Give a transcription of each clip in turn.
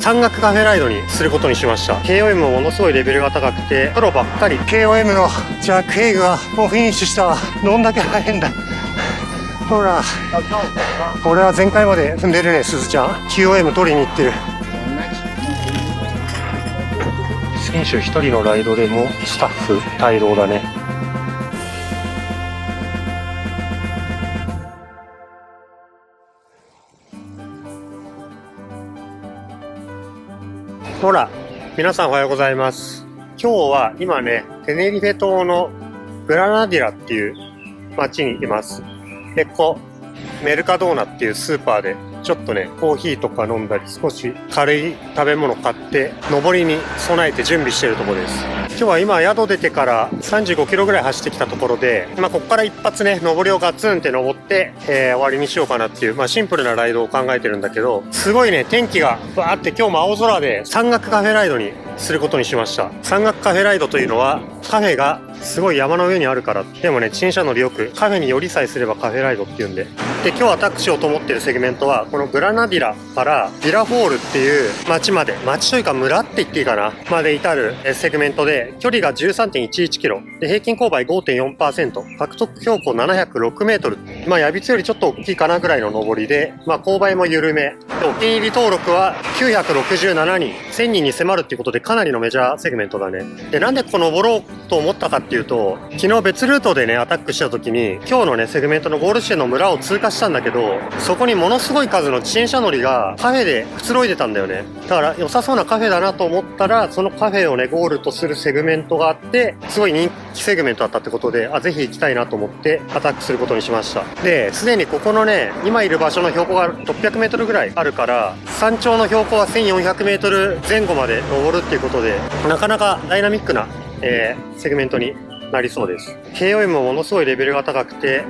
山岳カフェライドにすることにしました。 KOM もものすごいレベルが高くてプロばっかり。 KOM のジャック・ヘイグはもうフィニッシュしたわ。どんだけ速いんだ。ほら、俺は前回まで踏んでるね。すずちゃん QOM 取りに行ってる。選手1人のライドでもスタッフ帯同だね。ほら、皆さんおはようございます。今日は今ね、テネリフェ島のグラナディラっていう町にいます。で、メルカドーナっていうスーパーでちょっとね、コーヒーとか飲んだり少し軽い食べ物買って登りに備えて準備してるところです。今日は今宿出てから35キロぐらい走ってきたところで、ここから一発ね、登りをガツンって登って、終わりにしようかなっていう、シンプルなライドを考えてるんだけど、すごいね、天気がバーって今日も青空で山岳カフェライドにすることにしました。山岳カフェライドというのはカフェがすごい山の上にあるから。でもね、自転車乗りよくカフェに寄りさえすればカフェライドっていうんで。で、今日アタックしようと思ってるセグメントはこのグラナディラからビラフォールっていう町まで、町というか村って言っていいかな、まで至るセグメントで、距離が 13.11 キロで平均勾配 5.4%、 獲得標高706メートル。ヤビツよりちょっと大きいかなぐらいの登りで、勾配も緩め。お気に入り登録は967人、1000人に迫るっていうことでかなりのメジャーセグメントだね。で、なんでここ登ろうと思ったかっていうと、昨日別ルートでね、アタックした時に今日のね、セグメントのゴール地点の村を通過したんだけど、そこにものすごい数の自転車乗りがカフェでくつろいでたんだよね。だから良さそうなカフェだなと思ったら、そのカフェをね、ゴールとするセグメントがあって、すごい人気セグメントだったってことで、ぜひ行きたいなと思ってアタックすることにしました。で、すでにここのね、今いる場所の標高が600メートルぐらいあるから、山頂の標高は1400メートル前後まで登るっていうことで、なかなかダイナミックな、セグメントになりそうです。KOM もものすごいレベルが高くて、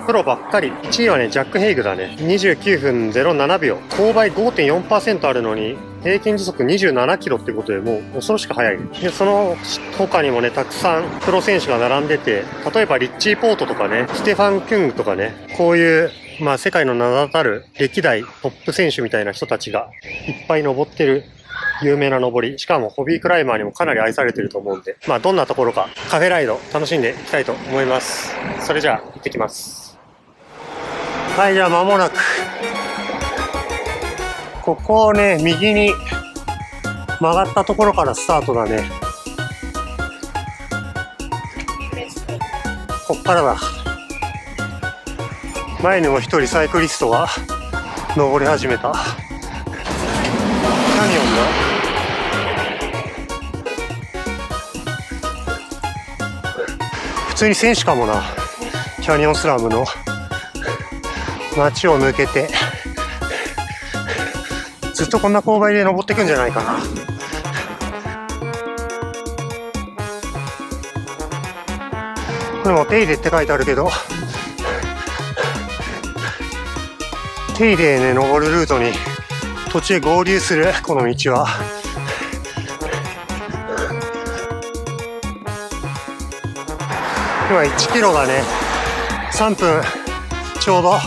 プロばっかり。1位はね、ジャック・ヘイグだね。29分07秒。勾配 5.4% あるのに、平均時速27キロってことで、もう恐ろしく速い。で、その他にもね、たくさんプロ選手が並んでて、例えばリッチー・ポートとかね、ステファン・キュングとかね、こういう、世界の名だたる歴代トップ選手みたいな人たちがいっぱい登ってる有名な登り。しかもホビークライマーにもかなり愛されてると思うんで、どんなところかカフェライド楽しんでいきたいと思います。それじゃあ行ってきます。はい、じゃあ間もなくここをね、右に曲がったところからスタートだね。こっからだ。前にも一人サイクリストが登り始めた。キャニオンだ。普通に選手かもな。キャニオンスラムの街を抜けてずっとこんな勾配で登っていくんじゃないかな。これもテイデって書いてあるけど、テイデね、登るルートに途中合流するこの道は。今1キロがね、3分ちょうど。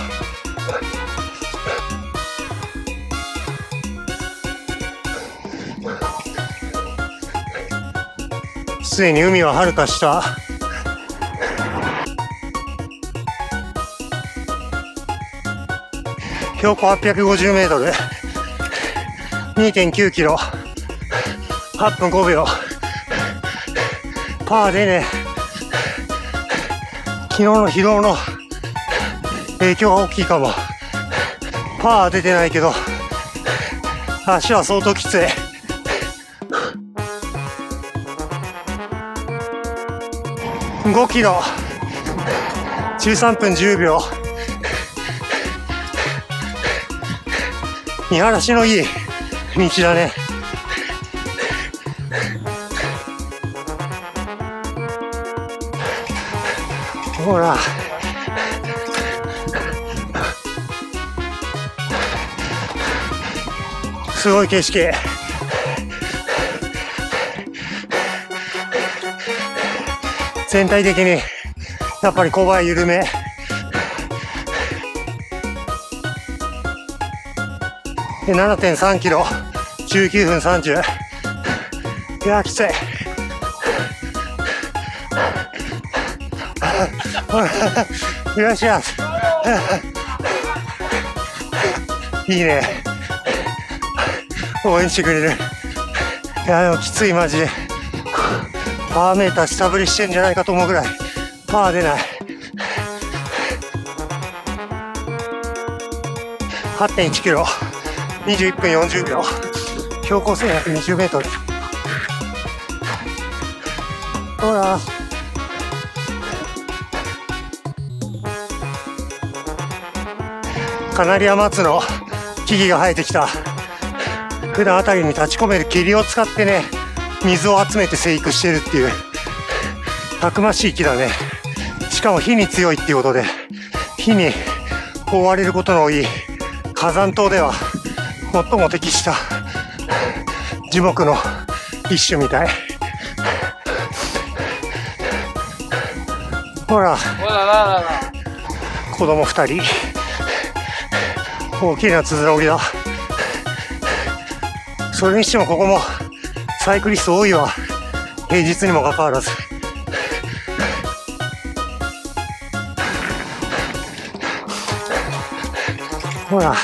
すでに海は遥か下。標高850メートル。2.9 キロ。8分5秒。パーでね、昨日の疲労の影響が大きいかも。パー出てないけど、足は相当きつい。5キロ。13分10秒。見晴らしのいい道だね。ほら、すごい景色。全体的にやっぱり勾配緩め。で 7.3 キロ19分30。いや、きつい。よっしゃ。いいね。応援してくれる。いや、でもきつい、マジで。パワーメーター下振りしてんじゃないかと思うぐらいパワー出ない。 8.1 キロ、21分40秒、標高1120メートル。ほら、カナリア松の木々が生えてきた。普段あたりに立ち込める霧を使ってね、水を集めて生育してるっていうたくましい木だね。しかも火に強いっていうことで、火に覆われることの多い火山島では最も適した樹木の一種みたい。ほら、子供2人、大きなつづら折りだ。それにしてもここもサイクリスト多いわ、平日にもかかわらず。ほら、さ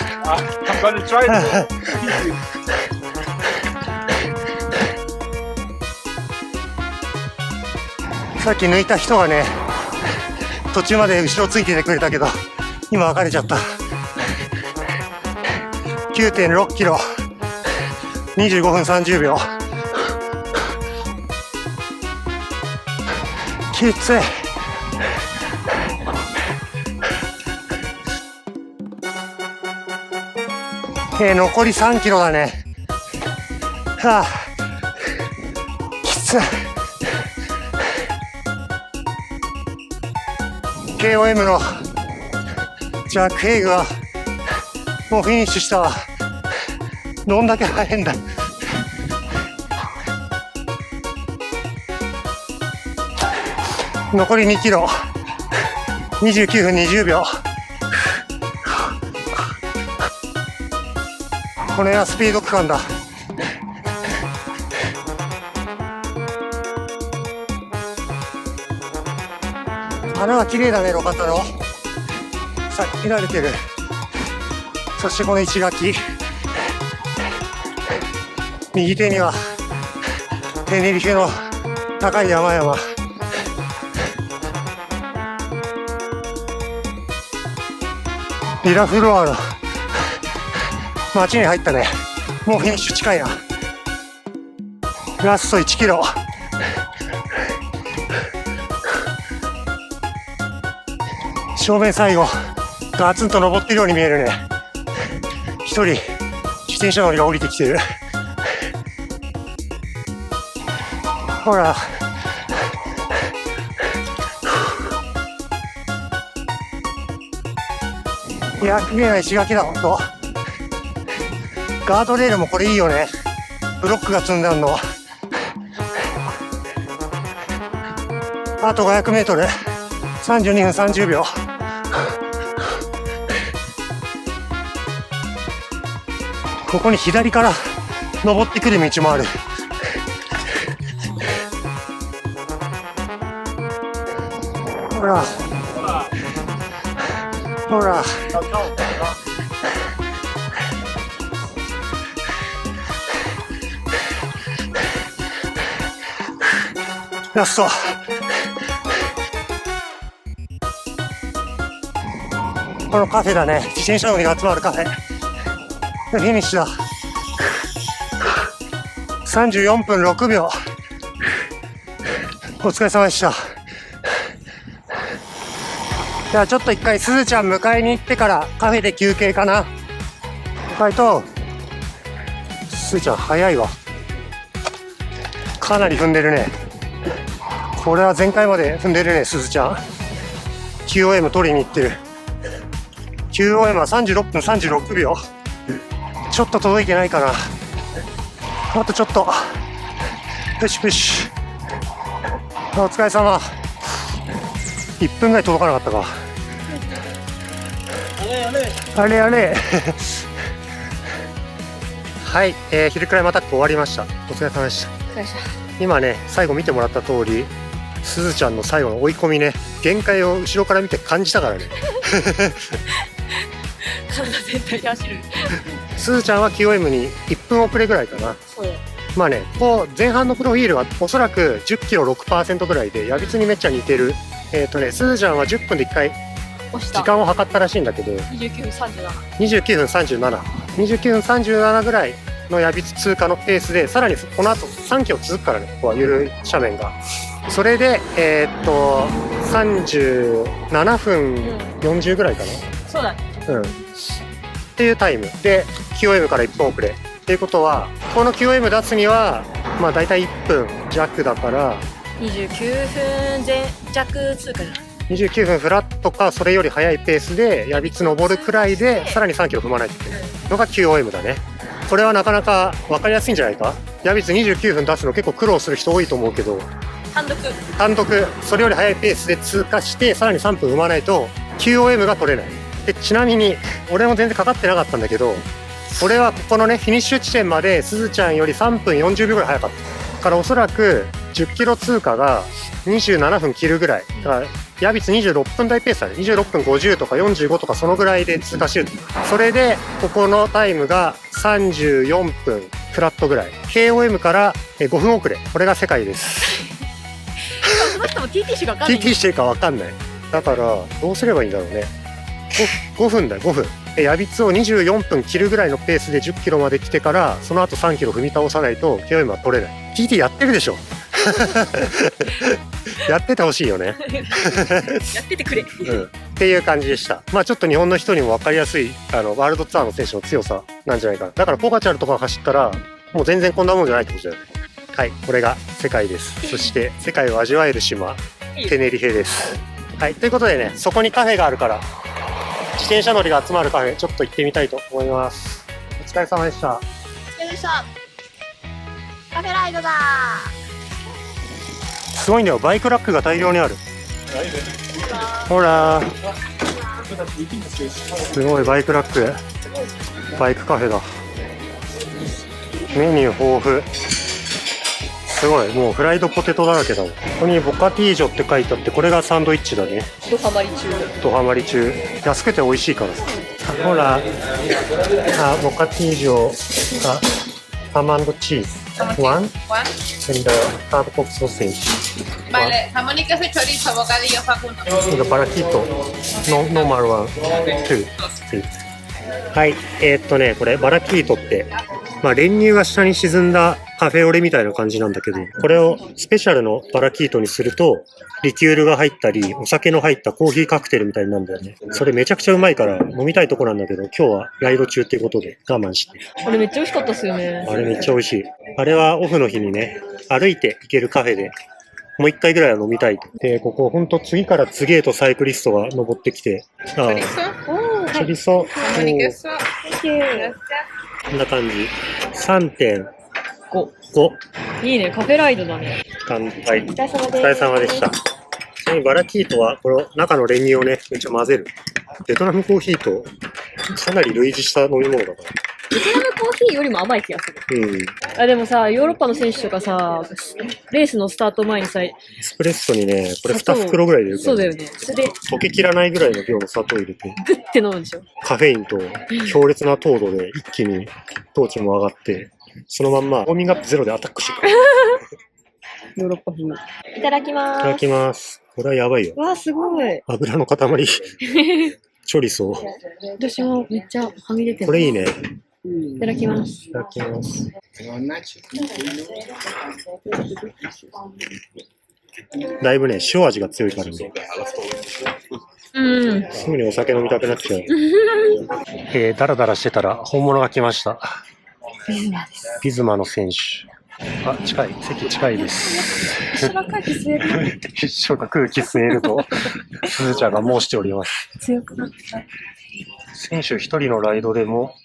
っき抜いた人がね、途中まで後ろついててくれたけど、今別れちゃった。 9.6 キロ、25分30秒。きつい。残り3キロだね。はあ、きつい。KOM のジャック・ヘイグはもうフィニッシュしたわ。どんだけ速いんだ。残り2キロ、29分20秒。これはスピード区間だ。花が綺麗だね、路肩の。さっき慣れてる。そしてこの石垣。右手にはテネリフェの高い山々。ビラフロアの街に入ったね。もうフィニッシュ近いな。ラスト1キロ。正面最後ガツンと登ってるように見えるね。一人自転車乗りが降りてきてる。ほら、いや、綺麗な石垣だ。ほんとガードレールもこれいいよね。ブロックが積んであるの。あと500メートル、32分30秒。ここに左から登ってくる道もある。ほらほら、ラスト。このカフェだね。自転車乗りが集まるカフェ。フィニッシュだ。34分6秒。お疲れ様でした。じゃあちょっと一回すずちゃん迎えに行ってからカフェで休憩かな。カイト、すずちゃん早いわ。かなり踏んでるね。これは前回まで踏んでるね、すずちゃん。QOM 取りに行ってる。QOM は36分36秒。ちょっと届いてないかな。あとちょっと。プッシュプッシュ。お疲れ様。1分ぐらい届かなかったか。あれあれ。はい、ヒルクライムアタック終わりました。お疲れ様でした。今ね、最後見てもらった通り、すずちゃんの最後の追い込みね、限界を後ろから見て感じたからね。体全体で走る。すずちゃんは QM に1分遅れぐらいかな。そう。まあね、こう前半のプロフィールはおそらく10キロ 6% ぐらいで、ヤビツにめっちゃ似てる。すずちゃんは10分で1回時間を計ったらしいんだけど、29分37。29分37。29分37ぐらいのヤビツ通過のペースで、さらにこの後3キロ続くからね、ここは緩い斜面が。それで、37分40ぐらいかな。そうだね。うん。っていうタイムで、QM から1分遅れ。っていうことは、この QM 出すには、まあ大体1分弱だから、29分弱通過じゃない29分フラットか、それより速いペースで、ヤビツ登るくらいで、さらに3キロ踏まないといけないのが QOM だね。これはなかなか分かりやすいんじゃないか。ヤビツ29分出すの結構苦労する人多いと思うけど、単独、それより速いペースで通過して、さらに3分踏まないと、QOM が取れない。で、ちなみに、俺も全然かかってなかったんだけど、俺はここのね、フィニッシュ地点まで、すずちゃんより3分40秒ぐらい速かった。だからおそらく、10キロ通過が27分切るぐらい。だから、ヤビツ26分台ペースだね。26分50とか45とかそのぐらいで通過してる。それで、ここのタイムが34分フラットぐらい。KOM から5分遅れ。これが世界です。その人も TT しか分かんない。TT してるか分かんない。だから、どうすればいいんだろうね。5分だよ、5分。ヤビツを24分切るぐらいのペースで10キロまで来てから、その後3キロ踏み倒さないと KOM は取れない。TT やってるでしょ。やっててほしいよね。やっててくれ。っていう感じでした。まあちょっと日本の人にも分かりやすい、ワールドツアーの選手の強さなんじゃないかな。だからポガチャルとか走ったら、もう全然こんなもんじゃないってことだよね。はい、これが世界です。そして世界を味わえる島、テネリフェです。はい、ということでね、そこにカフェがあるから、自転車乗りが集まるカフェ、ちょっと行ってみたいと思います。お疲れ様でした。お疲れ様でした。カフェライドだー。すごいんだよ、バイクラックが大量にある。ほらー、すごいバイクラック、バイクカフェだ。メニュー豊富。すごい、もうフライドポテトだらけだもん。ここにボカティージョって書いてあって、これがサンドイッチだね。ドハマり中。ドハマり中。安くて美味しいからさ。ほら、ボカティージョがハム&チーズ。One and hardcore sausage. Vale, jamón y queso y chorizo, bocadillo Facundo. And the paraquito. No, normal one. Two. はい、これバラキートって、まあ練乳が下に沈んだカフェオレみたいな感じなんだけど、これをスペシャルのバラキートにすると、リキュールが入ったり、お酒の入ったコーヒーカクテルみたいになるんだよね。それめちゃくちゃうまいから飲みたいとこなんだけど、今日はライド中っていうことで我慢して。あれめっちゃ美味しかったっすよね。あれめっちゃ美味しい。あれはオフの日にね、歩いて行けるカフェで、もう一回ぐらいは飲みたいと。で、ここほんと次から次へとサイクリストが登ってきて、Chorizo, チョリソ、 jamón y queso. こんな感じ。3.5。いいね、カフェライドだね。乾杯。お疲れ様です。疲れ様でした。ちなみにバラキートは、この中の練乳をね、めっちゃ混ぜる。ベトナムコーヒーとかなり類似した飲み物だから。ベトナムコーヒーよりも甘い気がする。あ、でもさ、ヨーロッパの選手とかさ、レースのスタート前にさ、エスプレッソにね、これ2袋ぐらい入れるから、そうだよね。それで、溶けきらないぐらいの量の砂糖入れて、グッて飲むでしょ。カフェインと強烈な糖度で一気に糖値も上がって、そのまんまウォーミングアップゼロでアタックしてくる。ヨーロッパ風。いただきまーす。いただきます。これはやばいよ。わあ、すごい。油の塊。チョリソー。私もめっちゃはみ出てる。これいいね。いただきます。いただきます。だいぶね、塩味が強いからね。すぐにお酒飲みたくなっちゃう。ダラダラしてたら本物が来ました。ピズマの選手。あ、近い。席近いです。一緒が空気吸える。一緒が空気吸えると、すずちゃんが申しております。強くなった。選手一人のライドでも、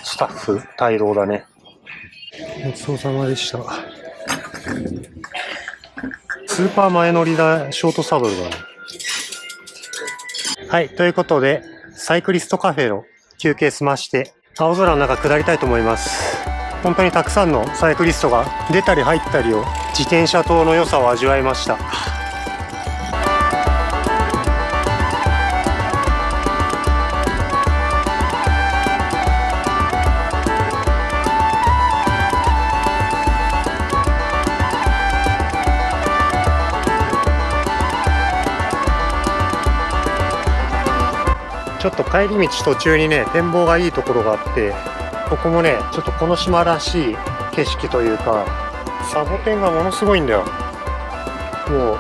スタッフ帯同だね。ごちそうさまでした。スーパー前乗りだ、ショートサドルだね。はい、ということで、サイクリストカフェの休憩済まして、青空の中下りたいと思います。本当にたくさんのサイクリストが出たり入ったりを、自転車島の良さを味わいました。ちょっと帰り道途中にね、展望がいいところがあって、ここもね、ちょっとこの島らしい景色というか、サボテンがものすごいんだよ。もう、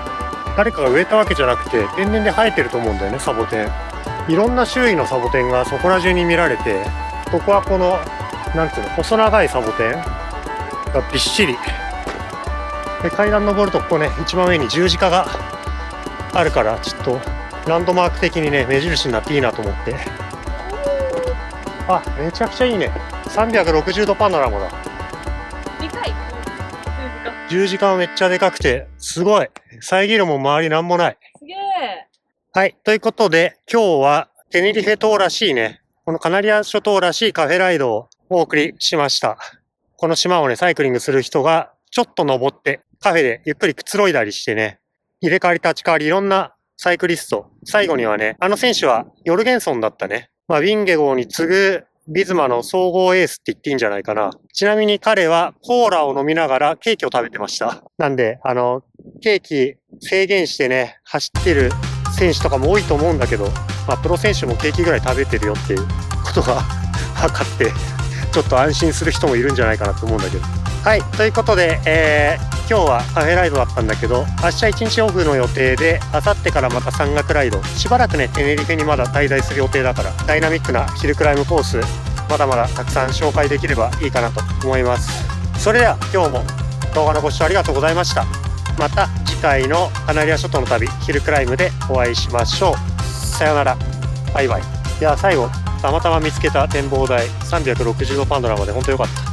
誰かが植えたわけじゃなくて、天然で生えてると思うんだよね、サボテン。いろんな種類のサボテンがそこら中に見られて、ここはこの、なんていうの、細長いサボテンがびっしり。で、階段登るとここね、一番上に十字架があるから、ちょっと、ランドマーク的にね、目印になっていいなと思って。あ、めちゃくちゃいいね。360度パノラマだ。でかい。十字架はめっちゃでかくて、すごい。遮るも周りなんもない。すげえ。はい。ということで、今日はテネリフェ島らしいね、このカナリア諸島らしいカフェライドをお送りしました。この島をね、サイクリングする人がちょっと登って、カフェでゆっくりくつろいだりしてね、入れ替わり立ち替わりいろんなサイクリスト。最後にはね、あの選手はヨルゲンソンだったね。まあ、ウィンゲゴーに次ぐビズマの総合エースって言っていいんじゃないかな。ちなみに彼はコーラを飲みながらケーキを食べてました。なんで、ケーキ制限してね、走ってる選手とかも多いと思うんだけど、まあ、プロ選手もケーキぐらい食べてるよっていうことが分かって、ちょっと安心する人もいるんじゃないかなと思うんだけど。はい。ということで、今日はカフェライドだったんだけど、明日1日オフの予定で、明後日からまた山岳ライド。しばらくね、テネリフェにまだ滞在する予定だから、ダイナミックなヒルクライムコース、まだまだたくさん紹介できればいいかなと思います。それでは今日も動画のご視聴ありがとうございました。また次回のカナリア諸島の旅、ヒルクライムでお会いしましょう。さよなら。バイバイ。いや、最後、たまたま見つけた展望台、360度パノラマで本当良かった。